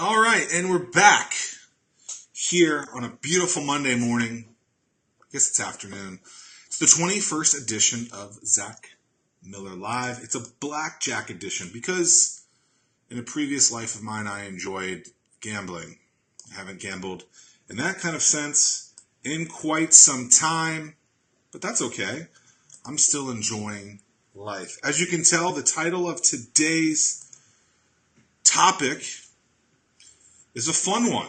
All right, and we're back here on a beautiful Monday morning. I guess it's afternoon. It's the 21st edition of Zack Miller Live. It's a blackjack edition because in a previous life of mine, I enjoyed gambling. I haven't gambled in that kind of sense in quite some time, but that's okay. I'm still enjoying life. As you can tell, the title of today's topic is a fun one.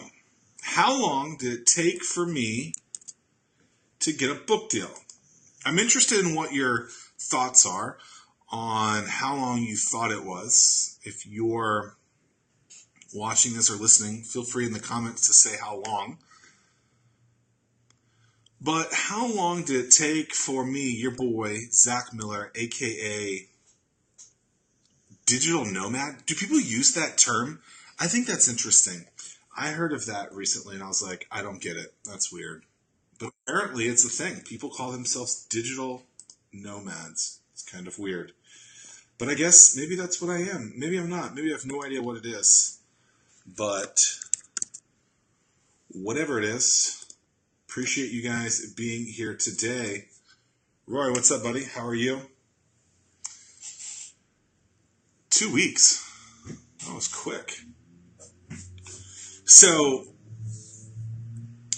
How long did it take for me to get a book deal? I'm interested in what your thoughts are on how long you thought it was. If you're watching this or listening, feel free in the comments to say how long. But how long did it take for me, your boy, Zack Miller, aka digital nomad? Do people use that term? I think that's interesting. I heard of that recently and I was like, I don't get it. That's weird. But apparently it's a thing. People call themselves digital nomads. It's kind of weird. But I guess maybe that's what I am. Maybe I'm not. Maybe I have no idea what it is. But whatever it is, appreciate you guys being here today. Roy, what's up, buddy? How are you? 2 weeks. That was quick. So,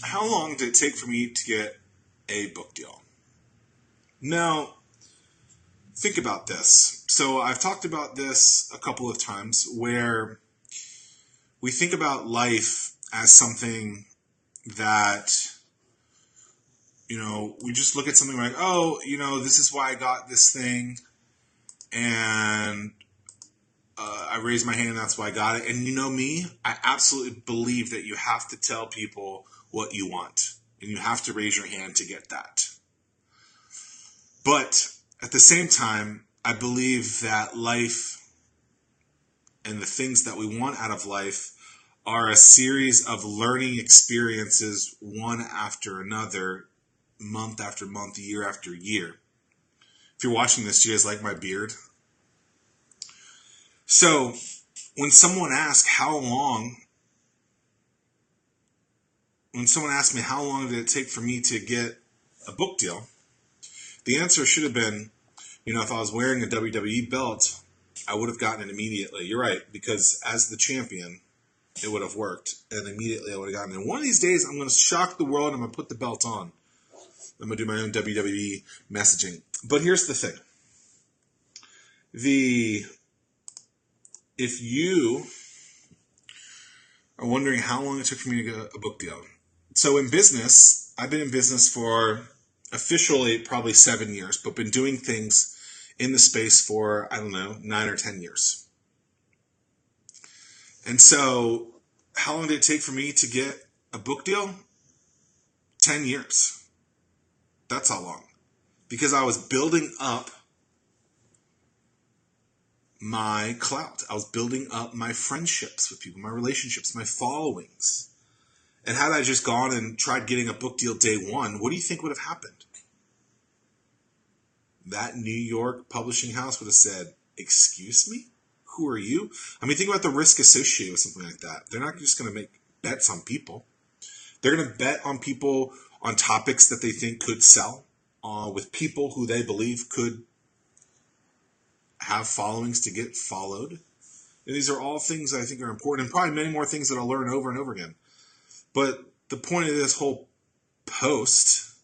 how long did it take for me to get a book deal? Now, think about this. So, I've talked about this a couple of times where we think about life as something that, we just look at something like, oh, this is why I got this thing, and I raised my hand, that's why I got it. And you know me, I absolutely believe that you have to tell people what you want. And you have to raise your hand to get that. But at the same time, I believe that life and the things that we want out of life are a series of learning experiences, one after another, month after month, year after year. If you're watching this, do you guys like my beard? So, when someone asks me how long did it take for me to get a book deal, the answer should have been, if I was wearing a WWE belt, I would have gotten it immediately. You're right, because as the champion, it would have worked, and immediately I would have gotten it. And one of these days, I'm going to shock the world, and I'm going to put the belt on. I'm going to do my own WWE messaging. But here's the thing. If you are wondering how long it took for me to get a book deal. So in business, I've been in business for officially probably 7 years, but been doing things in the space for, 9 or 10 years. And so how long did it take for me to get a book deal? 10 years. That's how long. Because I was building up my clout. I was building up my friendships with people, my relationships, my followings. And had I just gone and tried getting a book deal day one, what do you think would have happened? That New York publishing house would have said, excuse me? Who are you? Think about the risk associated with something like that. They're not just going to make bets on people. They're going to bet on people on topics that they think could sell, with people who they believe could have followings to get followed. And these are all things I think are important, and probably many more things that I'll learn over and over again. But the point of this whole post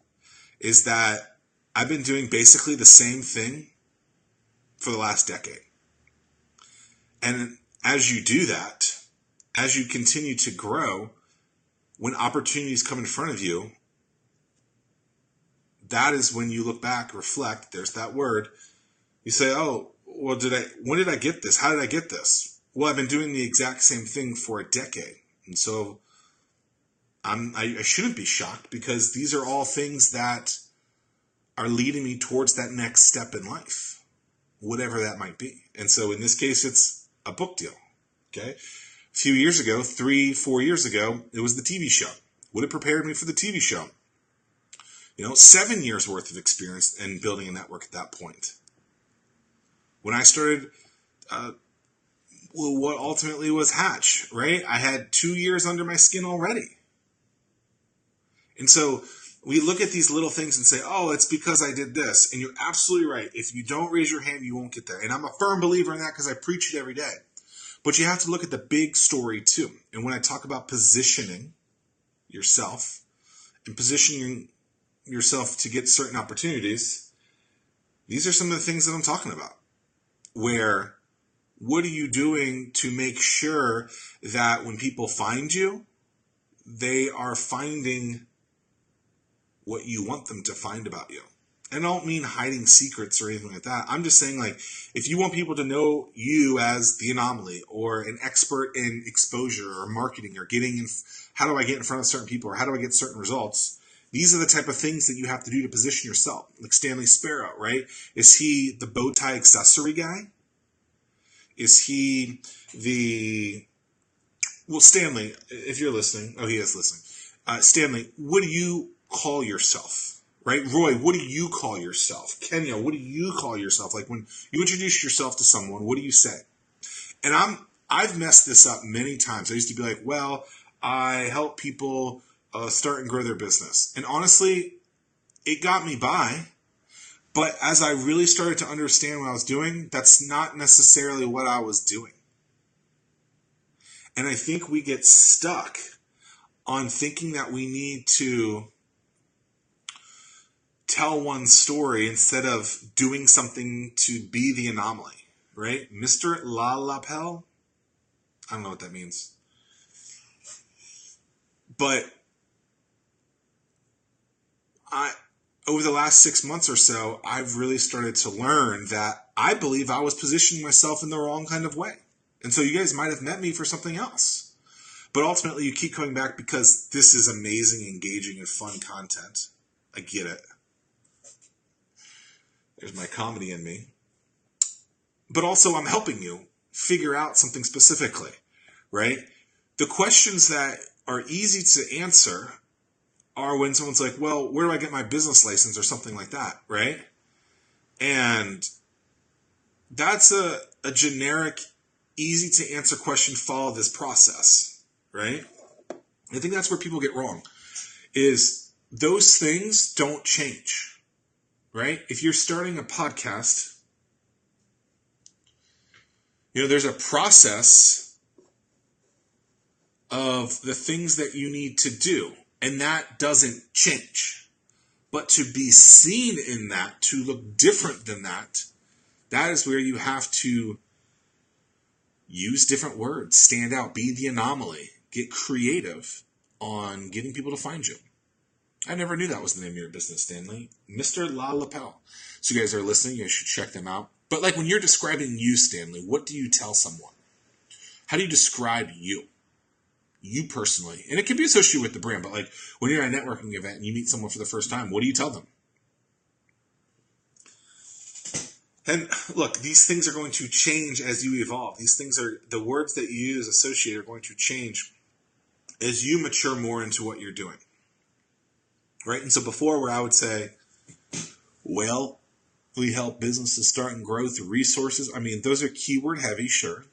is that I've been doing basically the same thing for the last decade. And as you do that, as you continue to grow, when opportunities come in front of you, that is when you look back, reflect, there's that word. You say, oh, well, when did I get this? How did I get this? Well, I've been doing the exact same thing for a decade. And so I shouldn't be shocked, because these are all things that are leading me towards that next step in life, whatever that might be. And so in this case, it's a book deal. Okay. A few years ago, 3-4 years ago, it was the TV show. What had prepared me for the TV show? 7 years worth of experience in building a network at that point. When I started what ultimately was Hatch, right? I had 2 years under my skin already. And so we look at these little things and say, oh, it's because I did this. And you're absolutely right. If you don't raise your hand, you won't get there. And I'm a firm believer in that because I preach it every day. But you have to look at the big story too. And when I talk about positioning yourself and positioning yourself to get certain opportunities, these are some of the things that I'm talking about. Where, what are you doing to make sure that when people find you, they are finding what you want them to find about you? And I don't mean hiding secrets or anything like that. I'm just saying, like, if you want people to know you as the anomaly or an expert in exposure or marketing or getting in, how do I get in front of certain people or how do I get certain results? These are the type of things that you have to do to position yourself. Like Stanley Sparrow, right? Is he the bow tie accessory guy? Is he well, Stanley, if you're listening, oh, he is listening. Stanley, what do you call yourself? Right? Roy, what do you call yourself? Kenya, what do you call yourself? Like when you introduce yourself to someone, what do you say? And I've messed this up many times. I used to be like, well, I help people start and grow their business. And honestly, it got me by. But as I really started to understand what I was doing, that's not necessarily what I was doing. And I think we get stuck on thinking that we need to tell one story instead of doing something to be the anomaly, right? Mr. La Lapel? I don't know what that means. But over the last 6 months or so, I've really started to learn that I believe I was positioning myself in the wrong kind of way. And so you guys might have met me for something else. But ultimately, you keep coming back because this is amazing, engaging, and fun content. I get it. There's my comedy in me. But also, I'm helping you figure out something specifically, right? The questions that are easy to answer are when someone's like, well, where do I get my business license or something like that, right? And that's a generic, easy to answer question. Follow this process, right? I think that's where people get wrong, is those things don't change. Right? If you're starting a podcast, there's a process of the things that you need to do, and that doesn't change. But to be seen in that, to look different than that, that is where you have to use different words, stand out, be the anomaly, get creative on getting people to find you. I never knew that was the name of your business, Stanley. Mr. La Lapel. So you guys are listening, you should check them out. But like when you're describing you, Stanley, what do you tell someone? How do you describe you? You personally. And it can be associated with the brand, but like when you're at a networking event and you meet someone for the first time, what do you tell them? And look, these things are going to change as you evolve. These things are, the words that you use associated are going to change as you mature more into what you're doing. Right? And so before, where I would say, well, we help businesses start and grow through resources. I mean, those are keyword heavy, sure.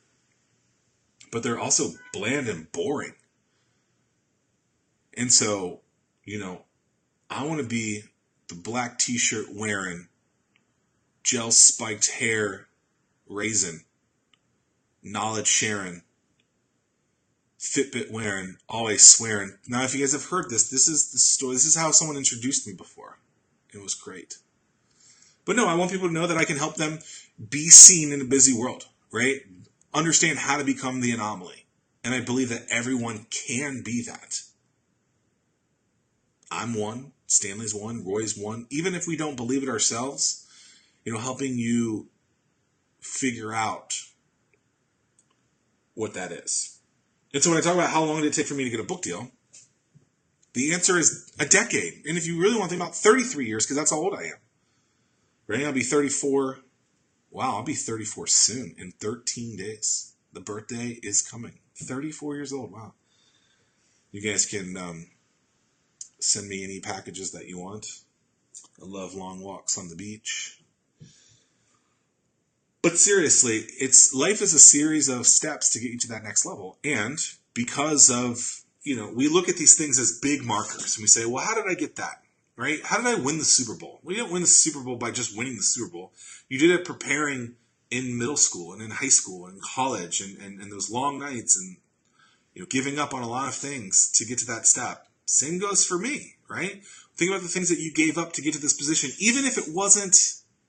But they're also bland and boring. And so, I want to be the black t-shirt wearing, gel spiked hair raisin, knowledge sharing, Fitbit wearing, always swearing. Now, if you guys have heard this is the story. This is how someone introduced me before. It was great. But no, I want people to know that I can help them be seen in a busy world, right? Understand how to become the anomaly. And I believe that everyone can be that. I'm one. Stanley's one. Roy's one. Even if we don't believe it ourselves, helping you figure out what that is. And so when I talk about how long did it take for me to get a book deal, the answer is a decade. And if you really want to think about 33 years, because that's how old I am. Right? I'll be 34. Wow, I'll be 34 soon, in 13 days. The birthday is coming. 34 years old, wow. You guys can send me any packages that you want. I love long walks on the beach. But seriously, life is a series of steps to get you to that next level. And because of, we look at these things as big markers and we say, well, how did I get that? Right? How did I win the Super Bowl? Well, you didn't win the Super Bowl by just winning the Super Bowl. You did it preparing in middle school and in high school and college and those long nights and giving up on a lot of things to get to that step. Same goes for me, right? Think about the things that you gave up to get to this position, even if it wasn't,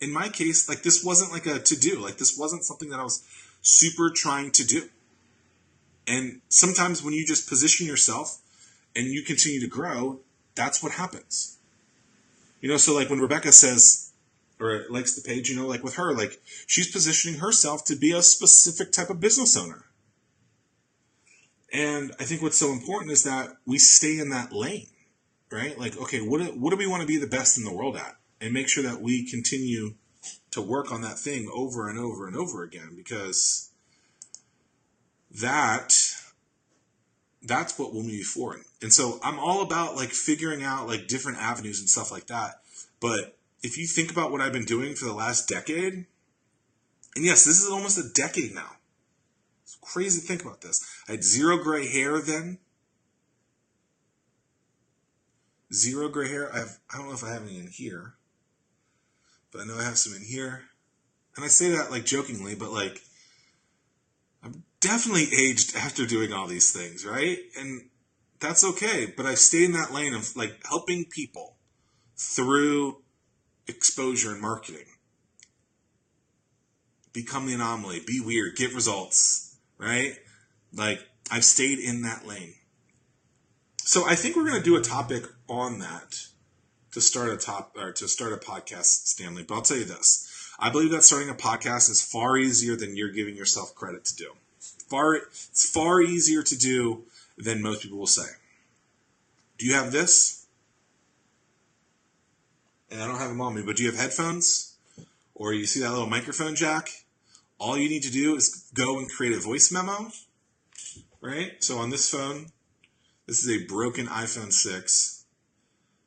in my case, like this wasn't like a to-do. Like this wasn't something that I was super trying to do. And sometimes when you just position yourself and you continue to grow, that's what happens. So like when Rebecca says, or likes the page, like with her, like she's positioning herself to be a specific type of business owner. And I think what's so important is that we stay in that lane, right? Like, okay, what do we want to be the best in the world at? And make sure that we continue to work on that thing over and over and over again, because that's what will move you forward. And so I'm all about like figuring out like different avenues and stuff like that. But if you think about what I've been doing for the last decade, and yes, this is almost a decade now. It's crazy to think about this. I had zero gray hair then. Zero gray hair. I don't know if I have any in here, but I know I have some in here. And I say that like jokingly, but like I'm definitely aged after doing all these things, right? And that's okay. But I've stayed in that lane of like helping people through exposure and marketing. Become the anomaly, be weird, get results, right? Like I've stayed in that lane. So I think we're going to do a topic on that to start a podcast, Stanley. But I'll tell you this. I believe that starting a podcast is far easier than you're giving yourself credit to do. It's far easier to do than most people will say. Do you have this? And I don't have them on me, but do you have headphones? Or you see that little microphone jack? All you need to do is go and create a voice memo, right? So on this phone, this is a broken iPhone 6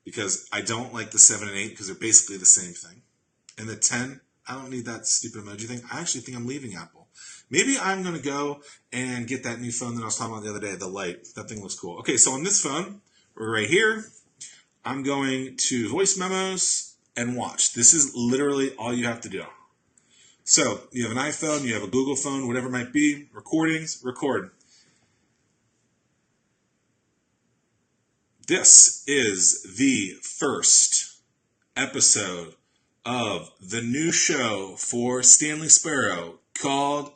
because I don't like the 7 and 8 because they're basically the same thing. And the 10, I don't need that stupid emoji thing. I actually think I'm leaving Apple. Maybe I'm going to go and get that new phone that I was talking about the other day, the Lite. That thing looks cool. Okay, so on this phone, we're right here. I'm going to voice memos and watch. This is literally all you have to do. So you have an iPhone, you have a Google phone, whatever it might be, recordings, record. This is the first episode of the new show for Stanley Sparrow called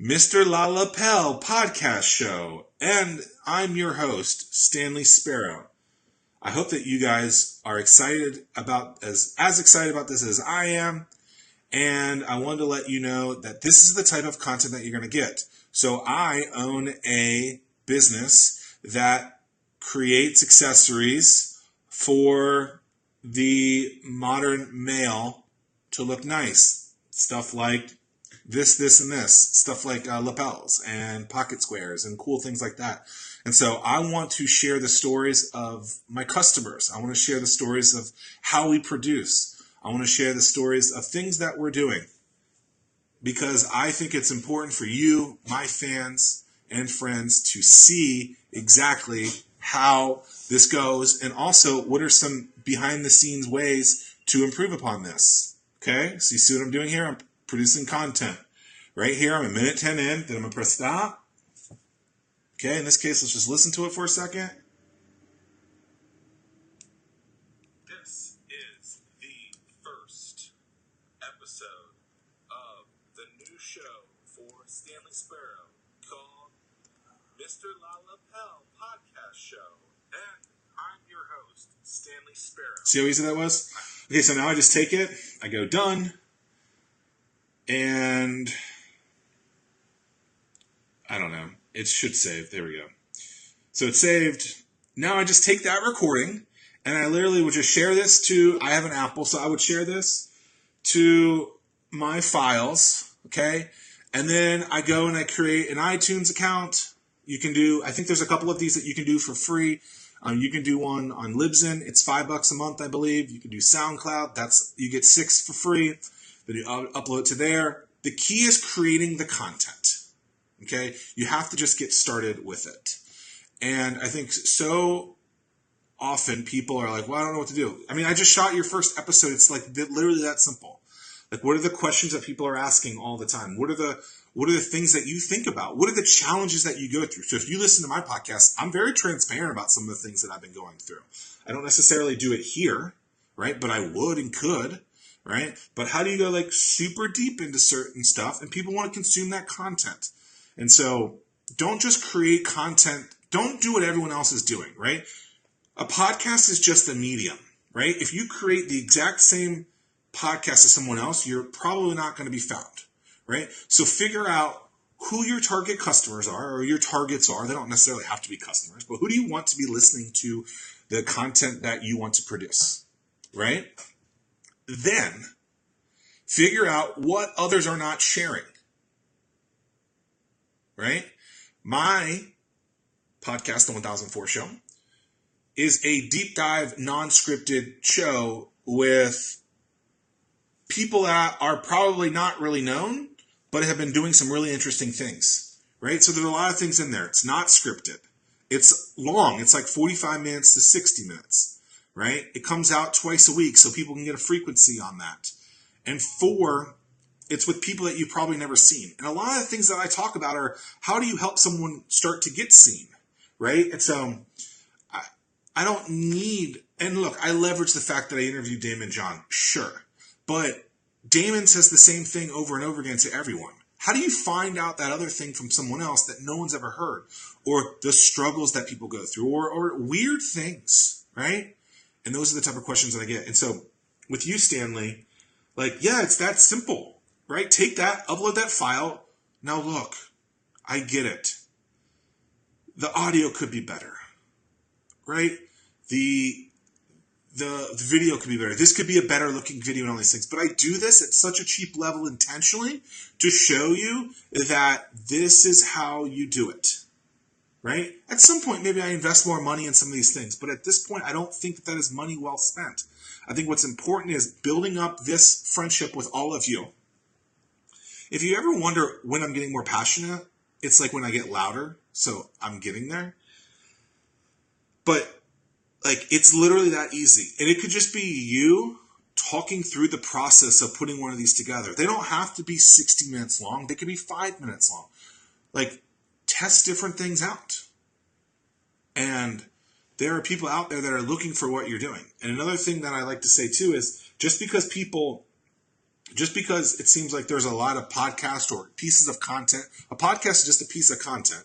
Mr. La Lapel Podcast Show. And I'm your host, Stanley Sparrow. I hope that you guys are excited about as excited about this as I am. And I wanted to let you know that this is the type of content that you're going to get. So I own a business that creates accessories for the modern male to look nice. Stuff like this, and this. Stuff like lapels and pocket squares and cool things like that. And so I want to share the stories of my customers. I want to share the stories of how we produce. I want to share the stories of things that we're doing because I think it's important for you, my fans and friends, to see exactly how this goes and also what are some behind the scenes ways to improve upon this. Okay, so you see what I'm doing here? I'm producing content. Right here, I'm a minute 10 in, then I'm going to press stop. Okay, in this case, let's just listen to it for a second. This is the first episode of the new show for Stanley Sparrow called Mr. La Lapel Podcast Show. And I'm your host, Stanley Sparrow. See how easy that was? Okay, so now I just take it, I go done, and I don't know. It should save. There we go. So it's saved. Now I just take that recording and I literally would just share this to, I have an Apple, so I would share this to my files, okay? And then I go and I create an iTunes account. You can do, I think there's a couple of these that you can do for free. You can do one on Libsyn. It's $5 a month, I believe. You can do SoundCloud. You get 6 for free. Then you upload it to there. The key is creating the content. Okay? You have to just get started with it. And I think so often people are like, well, I don't know what to do. I mean, I just shot your first episode. It's like literally that simple. Like, what are the questions that people are asking all the time? What are the things that you think about? What are the challenges that you go through? So if you listen to my podcast, I'm very transparent about some of the things that I've been going through. I don't necessarily do it here, right? But I would and could, right? But how do you go like super deep into certain stuff and people want to consume that content? And so don't just create content. Don't do what everyone else is doing, right? A podcast is just a medium, right? If you create the exact same podcast as someone else, you're probably not going to be found, right? So figure out who your target customers are, or your targets are. They don't necessarily have to be customers, but who do you want to be listening to the content that you want to produce, right? Then figure out what others are not sharing, right? My podcast, the 1004 Show, is a deep dive, non-scripted show with people that are probably not really known, but have been doing some really interesting things, right? So there's a lot of things in there. It's not scripted. It's long. It's like 45 minutes to 60 minutes, right? It comes out twice a week so people can get a frequency on that. And 4, it's with people that you've probably never seen. And a lot of the things that I talk about are how do you help someone start to get seen, right? And so I don't need, and look, I leverage the fact that I interviewed Damon John, sure. But Damon says the same thing over and over again to everyone. How do you find out that other thing from someone else that no one's ever heard? Or the struggles that people go through, or weird things, right? And those are the type of questions that I get. And so with you, Stanley, like, yeah, it's that simple, right? Take that, upload that file. Now look, I get it. The audio could be better, right? The video could be better. This could be a better looking video and all these things. But I do this at such a cheap level intentionally to show you that this is how you do it, right? At some point, maybe I invest more money in some of these things. But at this point, I don't think that is money well spent. I think what's important is building up this friendship with all of you. If you ever wonder when I'm getting more passionate, it's like when I get louder. So I'm getting there. But like, it's literally that easy. And it could just be you talking through the process of putting one of these together. They don't have to be 60 minutes long. They could be 5 minutes long. Like, test different things out. And there are people out there that are looking for what you're doing. And another thing that I like to say too is just because it seems like there's a lot of podcasts or pieces of content, a podcast is just a piece of content.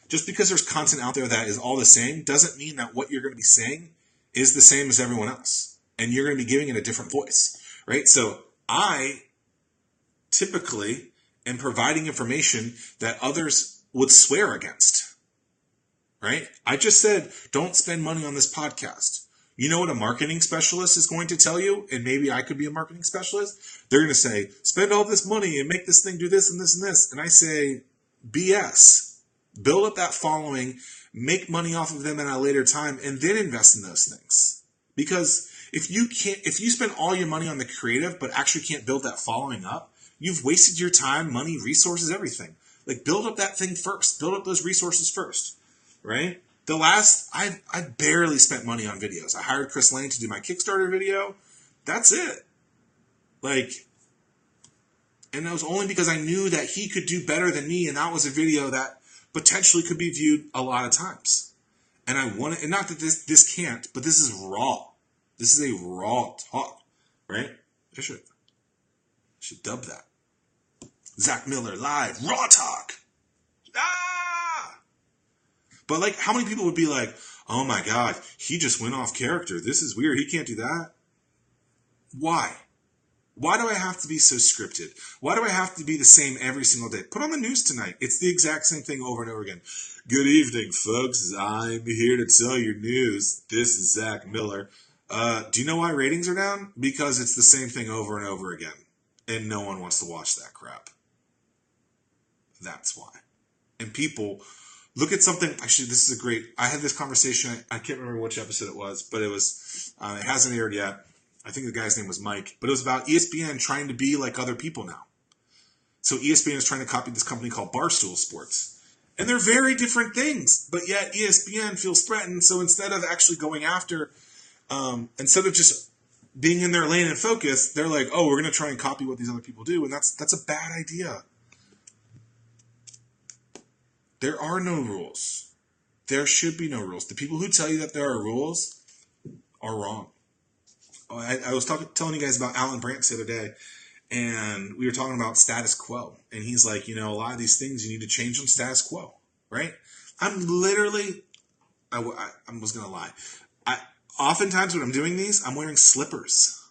Just because there's content out there that is all the same doesn't mean that what you're going to be saying is the same as everyone else. And you're going to be giving it a different voice, right? So I typically am providing information that others would swear against, right? I just said, don't spend money on this podcast. You know what a marketing specialist is going to tell you? And maybe I could be a marketing specialist. They're going to say, spend all this money and make this thing do this and this and this. And I say, BS. Build up that following, make money off of them at a later time, and then invest in those things. Because if you spend all your money on the creative, but actually can't build that following up, you've wasted your time, money, resources, everything. Like, build up that thing first. Build up those resources first, right? I barely spent money on videos. I hired Chris Lane to do my Kickstarter video. That's it. Like, and that was only because I knew that he could do better than me, and that was a video that potentially could be viewed a lot of times. And I want it, and not that this can't, but this is raw. This is a raw talk, right? I should dub that. Zack Miller live, raw talk. Ah! But like, how many people would be like, oh my God, he just went off character. This is weird. He can't do that. Why? Why do I have to be so scripted? Why do I have to be the same every single day? Put on the news tonight. It's the exact same thing over and over again. Good evening, folks. I'm here to tell you news. This is Zack Miller. Do you know why ratings are down? Because it's the same thing over and over again. And no one wants to watch that crap. That's why. And people look at something. Actually, this is a great. I had this conversation. I can't remember which episode it was, but it was. It hasn't aired yet. I think the guy's name was Mike, but it was about ESPN trying to be like other people now. So ESPN is trying to copy this company called Barstool Sports. And they're very different things, but yet ESPN feels threatened. So instead of actually going after, instead of just being in their lane and focus, they're like, oh, we're going to try and copy what these other people do. And that's a bad idea. There are no rules. There should be no rules. The people who tell you that there are rules are wrong. I was telling you guys about Alan Brantz the other day, and we were talking about status quo. And he's like, a lot of these things, you need to change them status quo, right? I'm literally, I was going to lie. Oftentimes when I'm doing these, I'm wearing slippers.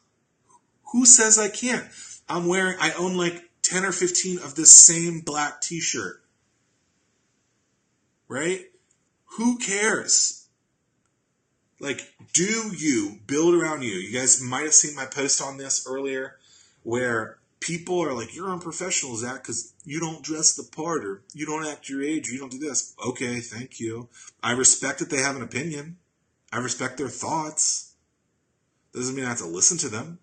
Who says I can't? I own like 10 or 15 of this same black t-shirt. Right? Who cares? Like, do you build around you? You guys might have seen my post on this earlier where people are like, you're unprofessional, Zach, because you don't dress the part or you don't act your age or you don't do this. Okay, thank you. I respect that they have an opinion. I respect their thoughts. Doesn't mean I have to listen to them.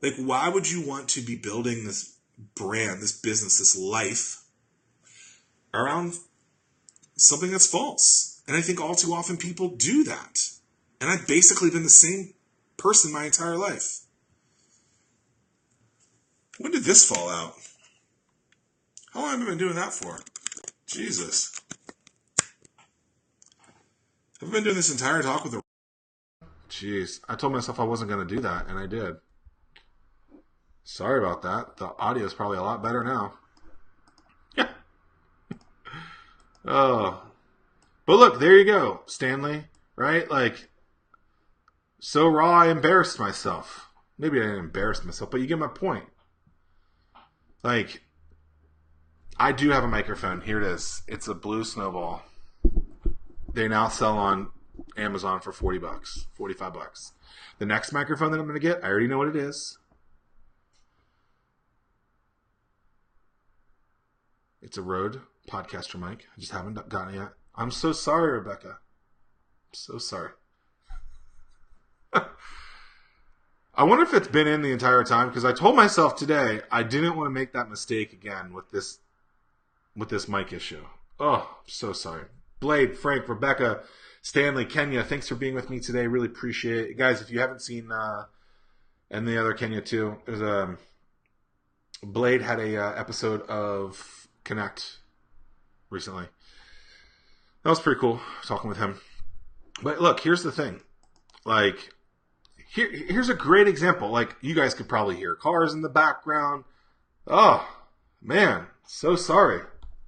Like, why would you want to be building this brand, this business, this life around something that's false? And I think all too often people do that. And I've basically been the same person my entire life. When did this fall out? How long have I been doing that for? Jesus. Have I been doing this entire talk with a... Jeez. I told myself I wasn't going to do that, and I did. Sorry about that. The audio is probably a lot better now. Oh. But look, there you go, Stanley. Right? Like, so raw I embarrassed myself. Maybe I didn't embarrass myself, but you get my point. Like, I do have a microphone. Here it is. It's a blue Snowball. They now sell on Amazon for $40, $45. The next microphone that I'm going to get, I already know what it is. It's a Rode podcaster mic. I just haven't gotten it yet. I'm so sorry, Rebecca. I'm so sorry. I wonder if it's been in the entire time, because I told myself today I didn't want to make that mistake again with this mic issue. Oh, I'm so sorry. Blade, Frank, Rebecca, Stanley, Kenya, thanks for being with me today. Really appreciate it. Guys, if you haven't seen, and the other Kenya too, there's Blade had a episode of Connect recently. That was pretty cool, talking with him. But look, here's the thing. Like, here's a great example. Like, you guys could probably hear cars in the background. Oh, man, so sorry.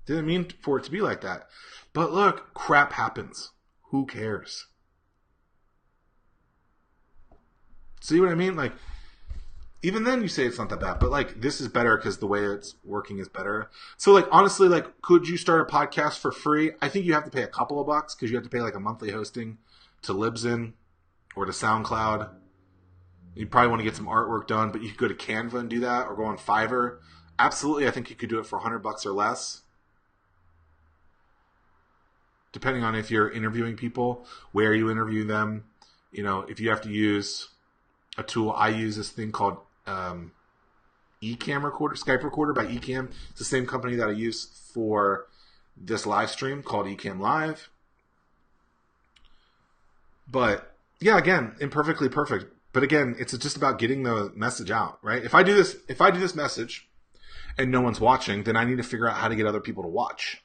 Didn't mean for it to be like that. But look, crap happens. Who cares? See what I mean? Like, even then you say it's not that bad. But, like, this is better because the way it's working is better. So, like, honestly, like, could you start a podcast for free? I think you have to pay a couple of bucks because you have to pay, like, a monthly hosting to Libsyn or to SoundCloud. You probably want to get some artwork done, but you could go to Canva and do that or go on Fiverr. Absolutely, I think you could do it for $100 or less. Depending on if you're interviewing people, where you interview them. You know, if you have to use a tool, I use this thing called Ecamm Recorder, Skype Recorder by Ecamm. It's the same company that I use for this live stream called Ecamm Live. But yeah, again, imperfectly perfect. But again, it's just about getting the message out, right? If I do this message and no one's watching, then I need to figure out how to get other people to watch.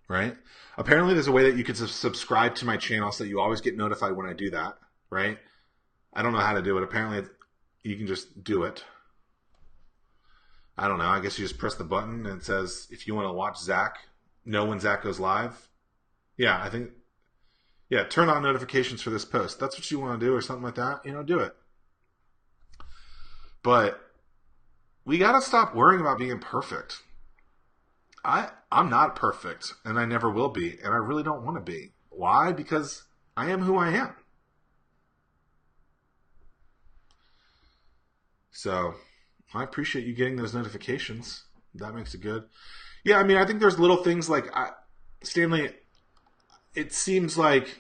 Right? Apparently there's a way that you can subscribe to my channel so that you always get notified when I do that, right? I don't know how to do it. Apparently you can just do it. I don't know. I guess you just press the button and it says, if you want to watch Zach, know when Zach goes live. Yeah, I think, yeah, turn on notifications for this post. That's what you want to do or something like that. You know, do it. But we got to stop worrying about being perfect. I'm not perfect, and I never will be, and I really don't want to be. Why? Because I am who I am. So, I appreciate you getting those notifications. That makes it good. Yeah, I mean, I think there's little things like, Stanley, it seems like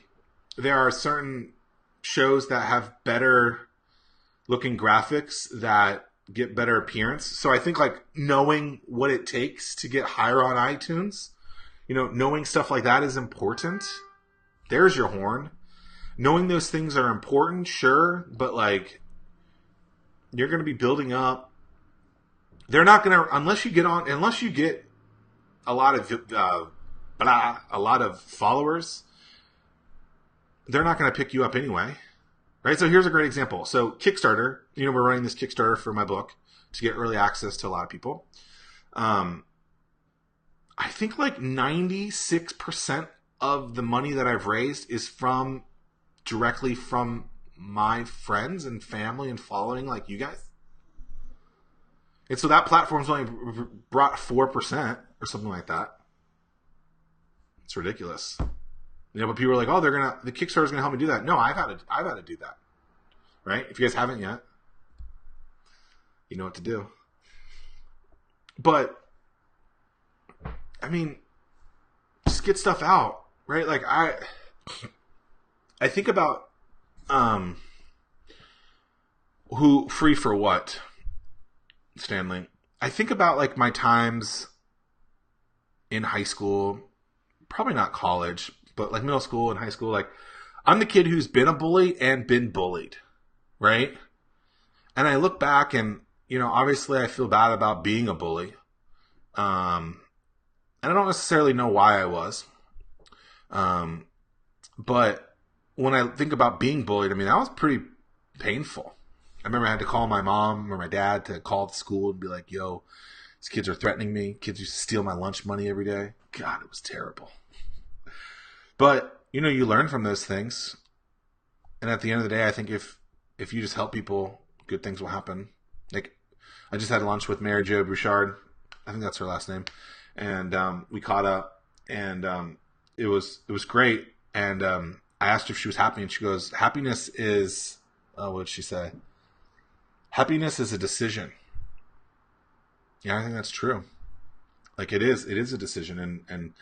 there are certain shows that have better looking graphics that get better appearance. So I think like knowing what it takes to get higher on iTunes, knowing stuff like that is important. There's your horn. Knowing those things are important, sure, but like you're going to be building up. They're not going to, unless you get a lot of followers, they're not going to pick you up anyway. Right? So here's a great example. So Kickstarter, we're running this Kickstarter for my book to get early access to a lot of people. I think like 96% of the money that I've raised is directly from my friends and family and following like you guys. And so that platform's only brought 4% or something like that. It's ridiculous. But people are like, oh, the Kickstarter's gonna help me do that. No, I've had to do that. Right? If you guys haven't yet, you know what to do. But I mean, just get stuff out, right? Like I think about who free for what, Stanley. I think about like my times in high school, probably not college, but like middle school and high school. Like I'm the kid who's been a bully and been bullied, right? And I look back and, obviously I feel bad about being a bully. And I don't necessarily know why I was. But when I think about being bullied, I mean, that was pretty painful. I remember I had to call my mom or my dad to call the school and be like, yo, these kids are threatening me. Kids used to steal my lunch money every day. God, it was terrible. But, you learn from those things. And at the end of the day, I think if you just help people, good things will happen. Like, I just had lunch with Mary Jo Bouchard. I think that's her last name. And we caught up. And it was great. And I asked her if she was happy. And she goes, happiness is, what did she say? Happiness is a decision. Yeah, I think that's true. Like, it is a decision. And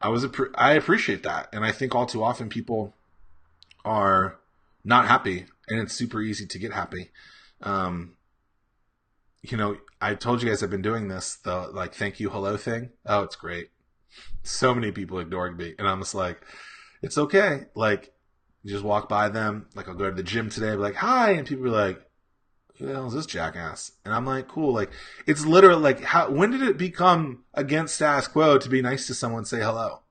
I appreciate that. And I think all too often people are not happy, and it's super easy to get happy. I told you guys I've been doing this, the like thank you hello thing. Oh, it's great. So many people ignoring me, and I'm just like, it's okay. Like, you just walk by them. Like, I'll go to the gym today, be like, hi, and people are like, who the hell is this jackass? And I'm like, cool. Like, it's literally like, when did it become against status quo to be nice to someone, say hello?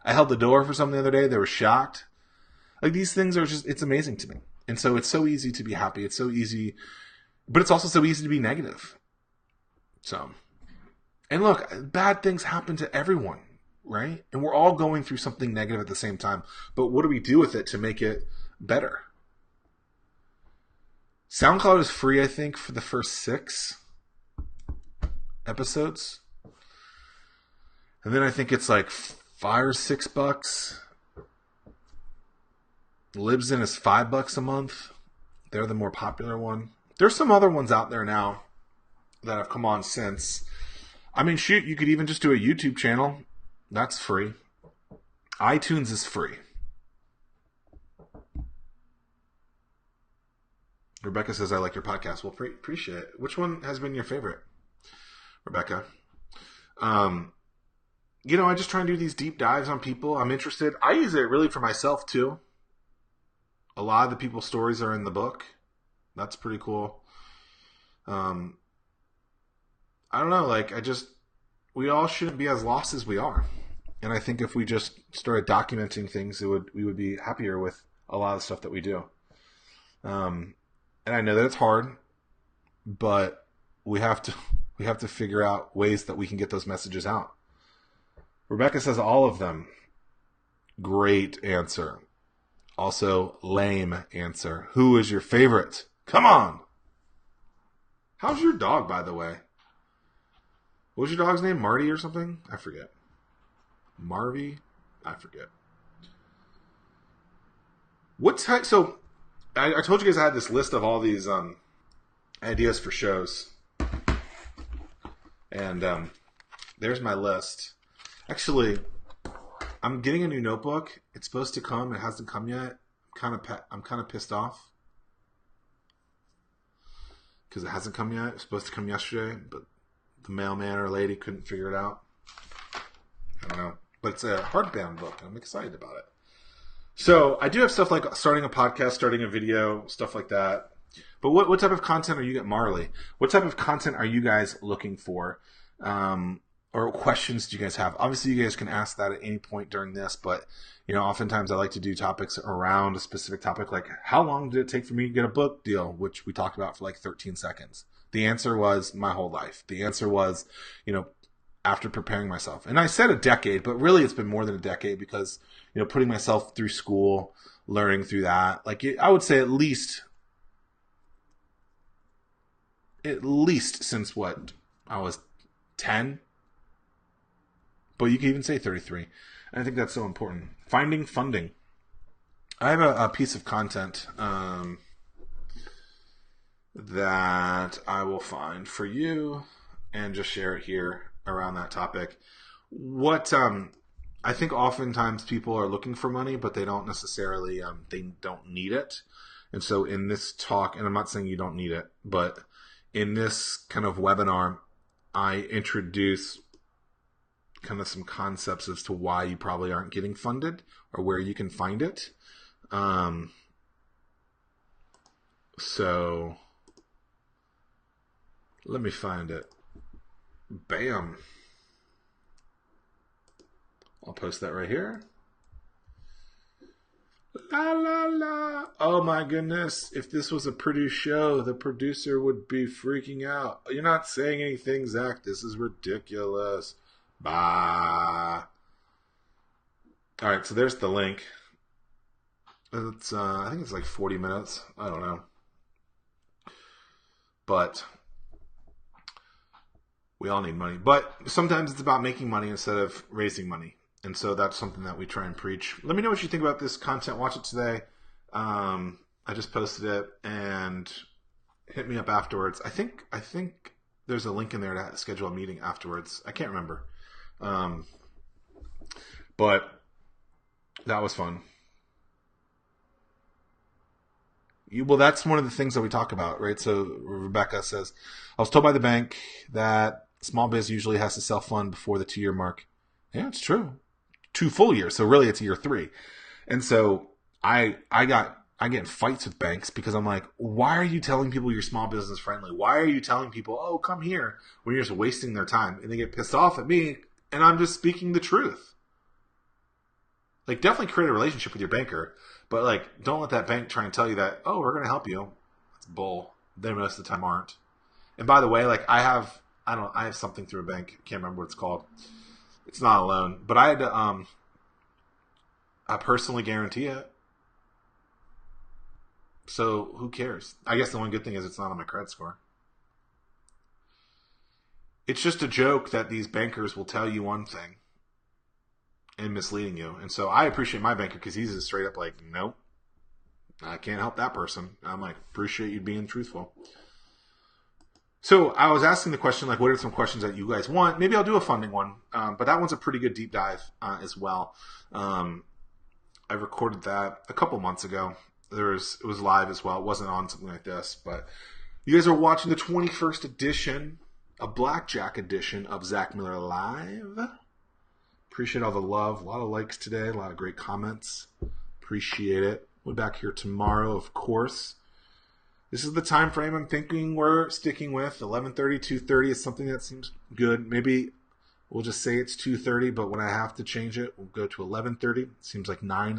I held the door for someone the other day. They were shocked. Like, these things are just, it's amazing to me. And so it's so easy to be happy. It's so easy, but it's also so easy to be negative. So, and look, bad things happen to everyone, right? And we're all going through something negative at the same time. But what do we do with it to make it better? SoundCloud is free, I think, for the first 6 episodes. And then I think it's like $5 or $6. Libsyn is $5 a month. They're the more popular one. There's some other ones out there now that have come on since. I mean, shoot, you could even just do a YouTube channel. That's free. iTunes is free. Rebecca says, I like your podcast. Well, appreciate it. Which one has been your favorite, Rebecca? I just try and do these deep dives on people. I'm interested. I use it really for myself, too. A lot of the people's stories are in the book. That's pretty cool. I don't know. Like, we all shouldn't be as lost as we are. And I think if we just started documenting things, we would be happier with a lot of the stuff that we do. And I know that it's hard, but we have to figure out ways that we can get those messages out. Rebecca says all of them. Great answer. Also, lame answer. Who is your favorite? Come on. How's your dog, by the way? What was your dog's name? Marty or something? I forget. Marvy? I forget. What type? So, I told you guys I had this list of all these ideas for shows. And there's my list. Actually, I'm getting a new notebook. It's supposed to come. It hasn't come yet. I'm kind of pissed off. because it hasn't come yet. It's supposed to come yesterday, but the mailman or lady couldn't figure it out. I don't know. But it's a hardbound book. I'm excited about it. So I do have stuff like starting a podcast, starting a video, stuff like that. But what type of content are you getting, Marley? What type of content are you guys looking for? Or questions do you guys have? Obviously, you guys can ask that at any point during this, but oftentimes I like to do topics around a specific topic, like how long did it take for me to get a book deal, which we talked about for like 13 seconds. The answer was my whole life. The answer was, after preparing myself. And I said a decade, but really it's been more than a decade because, putting myself through school, learning through that, I would say at least since what I was 10, but you can even say 33. And I think that's so important. Finding funding. I have a piece of content that I will find for you and just share it here around that topic. What I think oftentimes people are looking for money, but they don't necessarily they don't need it. And so in this talk, and I'm not saying you don't need it, but in this kind of webinar, I introduce kind of some concepts as to why you probably aren't getting funded or where you can find it. So let me find it. Bam. I'll post that right here. La la la. Oh my goodness. If this was a produced show, the producer would be freaking out. You're not saying anything, Zach. This is ridiculous. Bah. All right, so there's the link. It's I think it's like 40 minutes. I don't know. But we all need money. But sometimes it's about making money instead of raising money. And so that's something that we try and preach. Let me know what you think about this content. Watch it today. I just posted it, and hit me up afterwards. I think there's a link in there to schedule a meeting afterwards. I can't remember. But that was fun. Well, that's one of the things that we talk about, right? So Rebecca says, I was told by the bank that small biz usually has to self-fund before the 2-year mark. Yeah, it's true. 2 full years. So really it's year 3. And so I get in fights with banks because I'm like, why are you telling people you're small business friendly? Why are you telling people, oh, come here, when you're just wasting their time? And they get pissed off at me, and I'm just speaking the truth. Definitely create a relationship with your banker, but don't let that bank try and tell you that, oh, we're going to help you. That's bull. They most of the time aren't. And by the way, I have something through a bank. Can't remember what it's called. It's not a loan, but I had to I personally guarantee it. So who cares? I guess the one good thing is it's not on my credit score. It's just a joke that these bankers will tell you one thing and misleading you. And so I appreciate my banker because he's just straight up like, nope, I can't help that person. And I'm like, appreciate you being truthful. So I was asking the question, what are some questions that you guys want? Maybe I'll do a funding one, but that one's a pretty good deep dive as well. I recorded that a couple months ago. It was live as well. It wasn't on something like this, but you guys are watching the 21st edition, a blackjack edition of Zack Miller Live. Appreciate all the love. A lot of likes today. A lot of great comments. Appreciate it. We'll be back here tomorrow, of course. This is the time frame I'm thinking we're sticking with. 11:30, 2:30 is something that seems good. Maybe we'll just say it's 2:30, but when I have to change it, we'll go to 11:30. It seems like 9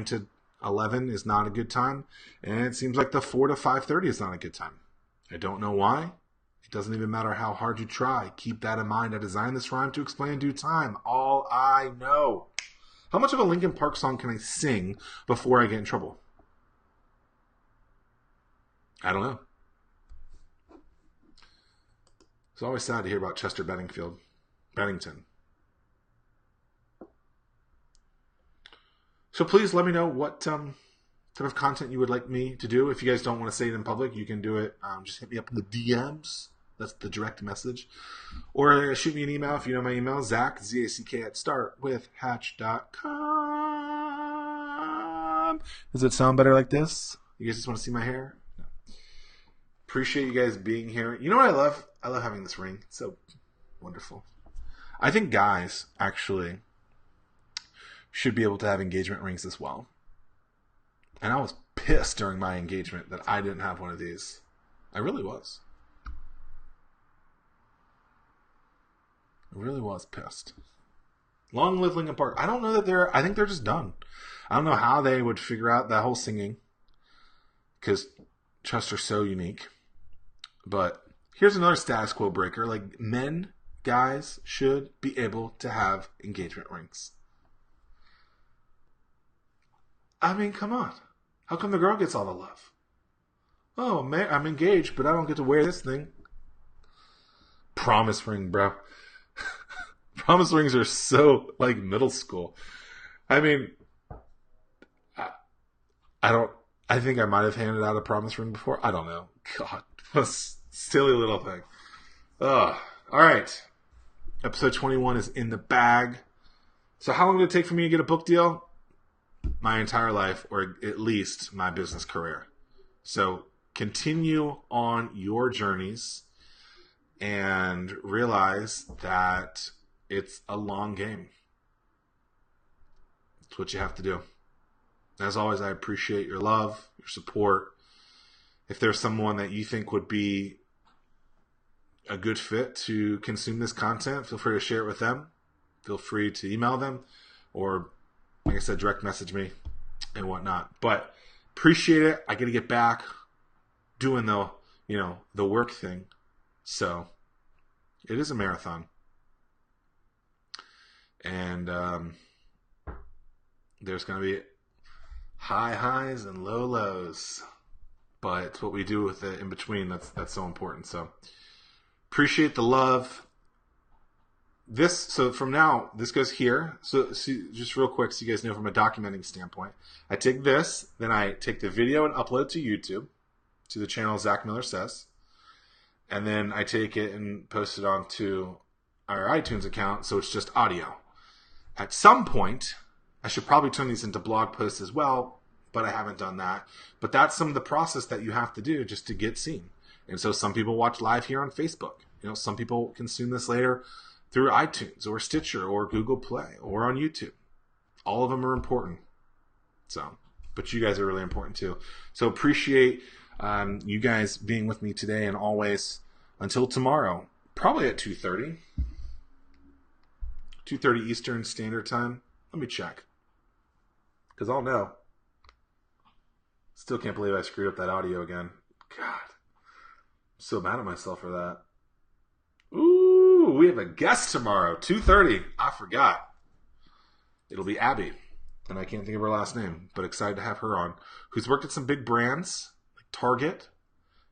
to 11 is not a good time, and it seems like the 4 to 5:30 is not a good time. I don't know why. It doesn't even matter how hard you try. Keep that in mind. I designed this rhyme to explain in due time. All I know. How much of a Linkin Park song can I sing before I get in trouble? I don't know. It's always sad to hear about Chester Bennington. So please let me know what type of content you would like me to do. If you guys don't want to say it in public, you can do it. Just hit me up in the DMs. That's the direct message. Or shoot me an email if you know my email, Zack, Z-A-C-K at startwithhatch.com. Does it sound better like this? You guys just want to see my hair? No. Appreciate you guys being here. You know what I love? I love having this ring. It's so wonderful. I think guys actually should be able to have engagement rings as well. And I was pissed during my engagement that I didn't have one of these. I really was. I really was pissed. Long live Linkin Park. I don't know that I think they're just done. I don't know how they would figure out that whole singing. Because chests are so unique. But here's another status quo breaker. Like, guys should be able to have engagement rings. I mean, come on. How come the girl gets all the love? Oh, man, I'm engaged, but I don't get to wear this thing. Promise ring, bro. Promise rings are so, like, middle school. I mean, I think I might have handed out a promise ring before. I don't know. God, what a silly little thing. Ugh. All right. Episode 21 is in the bag. So how long did it take for me to get a book deal? My entire life, or at least my business career. So continue on your journeys and realize that it's a long game. It's what you have to do. As always, I appreciate your love, your support. If there's someone that you think would be a good fit to consume this content, feel free to share it with them. Feel free to email them or, like I said, direct message me and whatnot. But appreciate it. I got to get back doing the work thing. So it is a marathon. And there's going to be high highs and low lows. But it's what we do with it in between that's so important. So appreciate the love. So from now, this goes here. So just real quick, so you guys know from a documenting standpoint, I take this, then I take the video and upload it to YouTube, to the channel Zack Miller Says. And then I take it and post it onto our iTunes account, so it's just audio. At some point, I should probably turn these into blog posts as well, but I haven't done that. But that's some of the process that you have to do just to get seen. And so some people watch live here on Facebook. Some people consume this later through iTunes or Stitcher or Google Play or on YouTube. All of them are important. But you guys are really important too. So appreciate you guys being with me today and always until tomorrow, probably at 2:30. 2:30 Eastern Standard Time. Let me check. Because I'll know. Still can't believe I screwed up that audio again. God. I'm so mad at myself for that. Ooh, we have a guest tomorrow. 2:30. I forgot. It'll be Abby. And I can't think of her last name. But excited to have her on. Who's worked at some big brands. Like Target.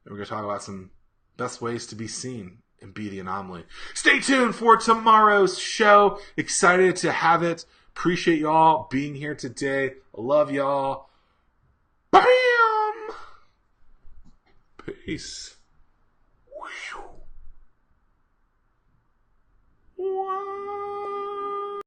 And we're going to talk about some best ways to be seen and be the anomaly. Stay tuned for tomorrow's show. Excited to have it. Appreciate y'all being here today. Love y'all. Bam! Peace.